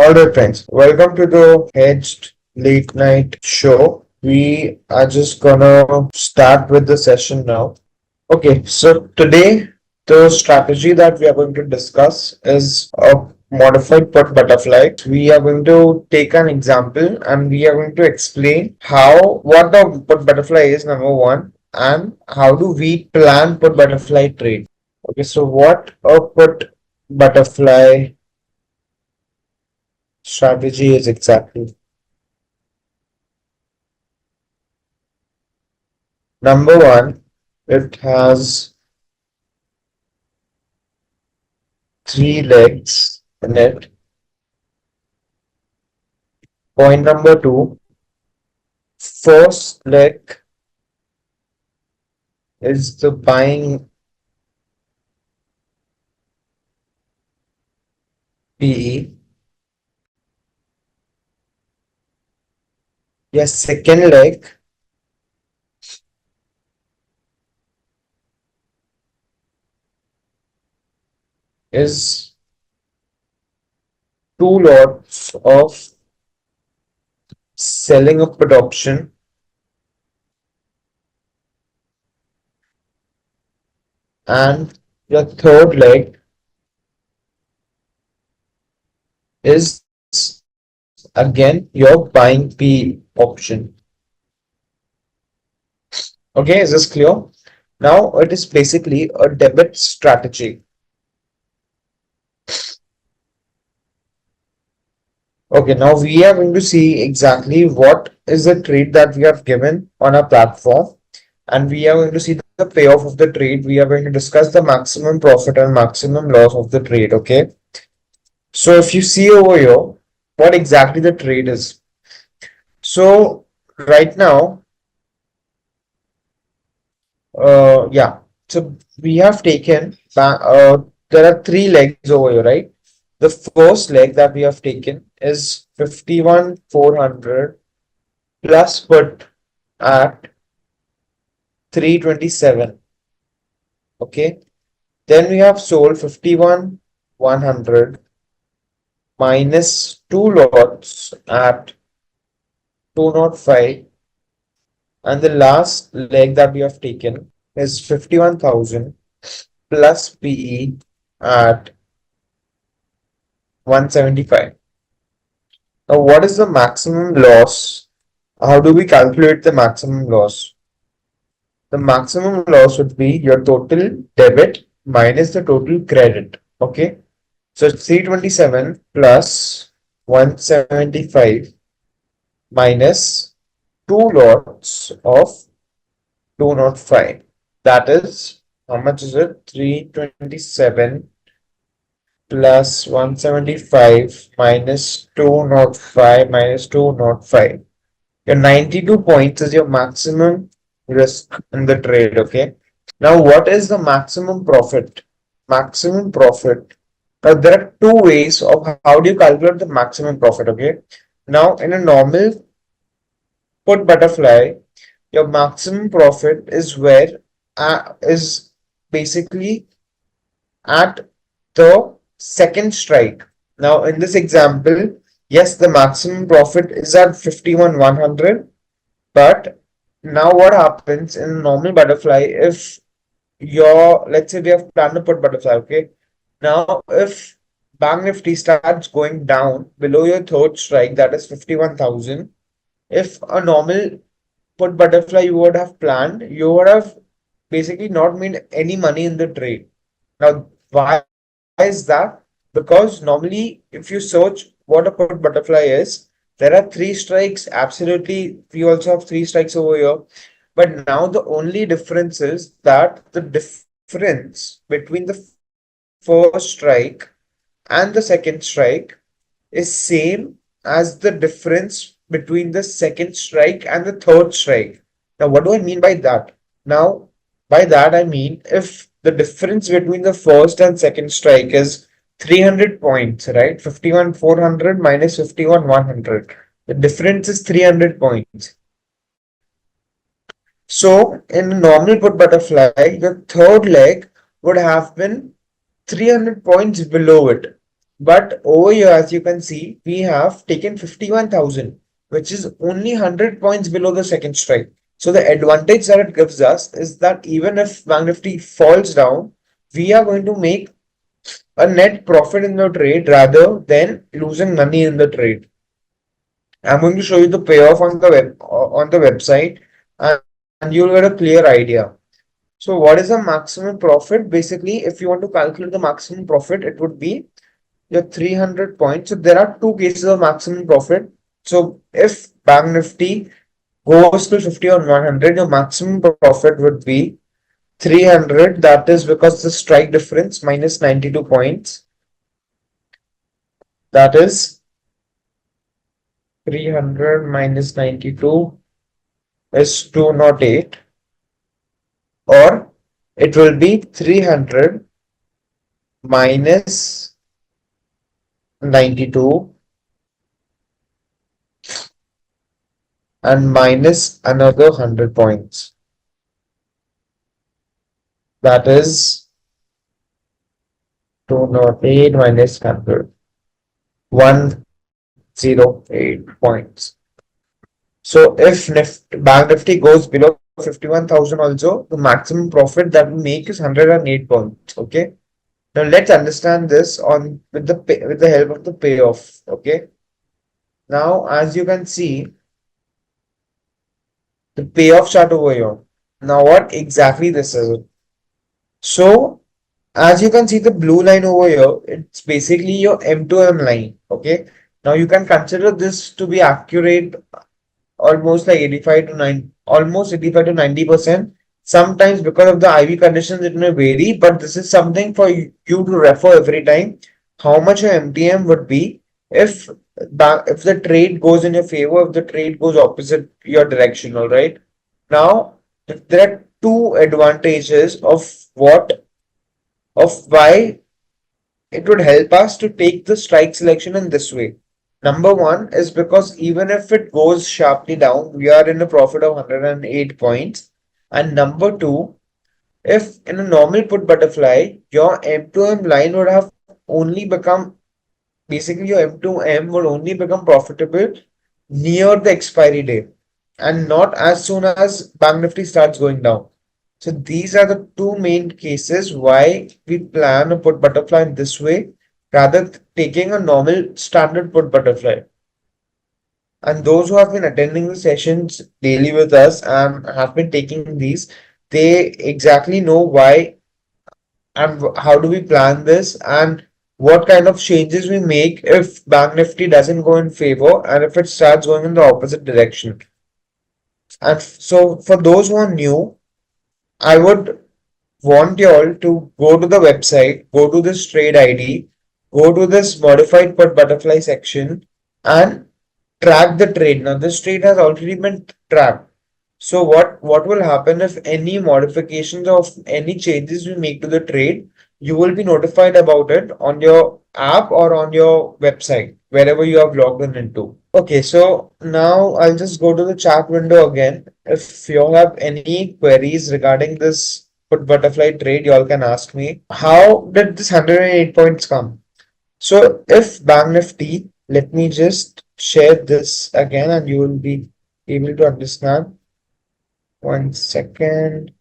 Alright friends, welcome to the Hedged late night show. We are just gonna start with the session now. Okay, so today the strategy that we are going to discuss is a modified put butterfly. We are going to take an example and we are going to explain what the put butterfly is, number one, and how do we plan put butterfly trade. Okay, so what a put butterfly strategy is exactly. Number one, it has three legs in it. Point number two, first leg is the buying PE. Yes, second leg is two lots of selling a put option, and your third leg is again your buying P option. Okay, is this clear? Now it is basically a debit strategy. Okay, now we are going to see exactly what is the trade that we have given on our platform, and we are going to see the payoff of the trade. We are going to discuss the maximum profit and maximum loss of the trade. Okay, so if you see over here, what exactly the trade is. So right now, yeah, so we have taken, there are three legs over here, right? The first leg that we have taken is 51,400 plus put at 327. Okay. Then we have sold 51,100 minus two lots at 205. And the last leg that we have taken is 51,000 plus PE at 175. Now, what is the maximum loss? How do we calculate the maximum loss? The maximum loss would be your total debit minus the total credit. Okay. So it's 327 plus 175 minus two lots of 205. That is, how much is it? 327 plus 175 minus 205 minus 205. Your 92 points is your maximum risk in the trade. Okay. Now, what is the maximum profit? Maximum profit. Now, there are two ways of how do you calculate the maximum profit. Okay. Now, in a normal put butterfly, your maximum profit is where is basically at the second strike. Now, in this example, yes, the maximum profit is at 51,100, but now what happens in a normal butterfly if let's say we have planned to put butterfly, okay? Now, if Bank Nifty starts going down below your third strike, that is 51,000, if a normal put butterfly you would have planned, you would have basically not made any money in the trade. Now, why is that? Because normally, if you search what a put butterfly is, there are three strikes. Absolutely, we also have three strikes over here. But now the only difference is that the difference between the first strike and the second strike is same as the difference between the second strike and the third strike. Now, what do I mean by that? Now, by that I mean if the difference between the first and second strike is 300 points, right? 51,400 minus 51,100. The difference is 300 points. So, in a normal put butterfly, the third leg would have been 300 points below it. But over here, as you can see, we have taken 51,000, which is only 100 points below the second strike. So the advantage that it gives us is that even if Bank Nifty falls down, we are going to make a net profit in the trade rather than losing money in the trade. I'm going to show you the payoff on the website, and you'll get a clear idea. So what is the maximum profit? Basically, if you want to calculate the maximum profit, it would be your 300 points. So there are two cases of maximum profit. So if Bank Nifty goes to 50 on 100, your maximum profit would be 300. That is because the strike difference minus 92 points. That is 300 minus 92 is 208, or it will be 300 minus 92 and minus another 100 points. That is 208 minus 100. 108 points. So if Bank Nifty goes below 51,000 also, the maximum profit that we make is 108 points. Okay. Now let's understand this on with the help of the payoff. Okay. Now as you can see, the payoff chart over here. Now what exactly this is? So as you can see the blue line over here, it's basically your M2M line. Okay. Now you can consider this to be accurate almost like 85 to 9, almost 85 to 90%. Sometimes because of the IV conditions, it may vary, but this is something for you to refer every time. How much your MTM would be if the trade goes in your favor, if the trade goes opposite your direction, all right? Now, there are two advantages of why it would help us to take the strike selection in this way. Number one is because even if it goes sharply down, we are in a profit of 108 points. And number two, if in a normal put butterfly, your M2M line would have only become, basically your M2M would only become profitable near the expiry date and not as soon as Bank Nifty starts going down. So these are the two main cases why we plan a put butterfly in this way rather than taking a normal standard put butterfly. And those who have been attending the sessions daily with us and have been taking these, they exactly know why and how do we plan this and what kind of changes we make if Bank Nifty doesn't go in favor and if it starts going in the opposite direction. And so for those who are new, I would want you all to go to the website, go to this trade ID, go to this modified put butterfly section and track the trade. Now this trade has already been tracked. So what will happen if any modifications of any changes we make to the trade, you will be notified about it on your app or on your website, wherever you have logged in into. Okay, so now I'll just go to the chat window again. If you all have any queries regarding this put butterfly trade, you all can ask me. How did this 108 points come? So if Bank Nifty, let me just share this again and you will be able to understand. 1 second.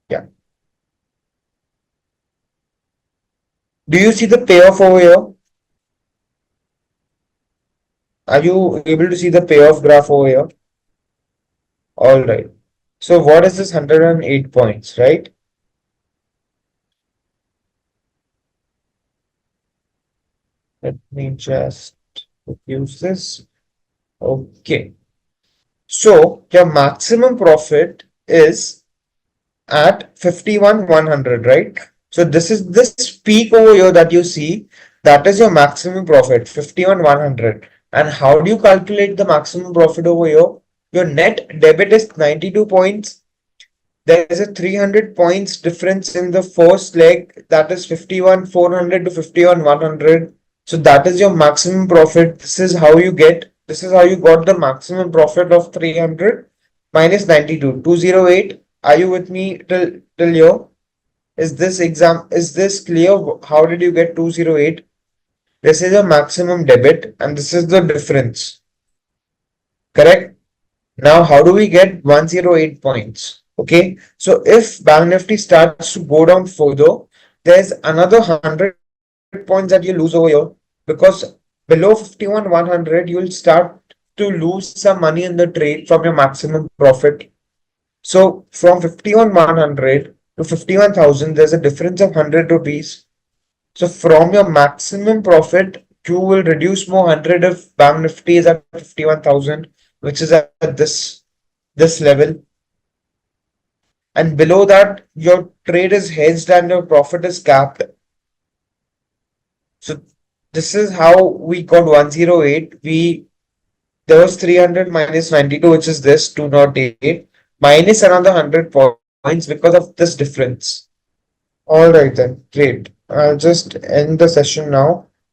Yeah. Do you see the payoff over here? Are you able to see the payoff graph over here? All right. So what is this 108 points, right? Let me just use this. Okay. So your maximum profit is at 51,100, right? So this is this peak over here that you see, that is your maximum profit, 51,100. And how do you calculate the maximum profit over here? Your net debit is 92 points. There is a 300 points difference in the first leg, that is 51,400 to 51,100. So that is your maximum profit. This is how you got the maximum profit of 300 minus 92, 208. Are you with me till here? Is this clear? How did you get 208? This is a maximum debit and this is the difference. Correct? Now, how do we get 108 points? Okay, so if Bank Nifty starts to go down further, there's another 100 points that you lose over here because below 51,100, you'll start to lose some money in the trade from your maximum profit. So from 51,100 to 51,000, there's a difference of 100 rupees. So from your maximum profit, you will reduce more 100 if Bank Nifty is at 51,000, which is at this level. And below that, your trade is hedged and your profit is capped. So this is how we got 108. There was 300 minus 92, which is this 208, minus another 100 points because of this difference. All right then, great. I'll just end the session now.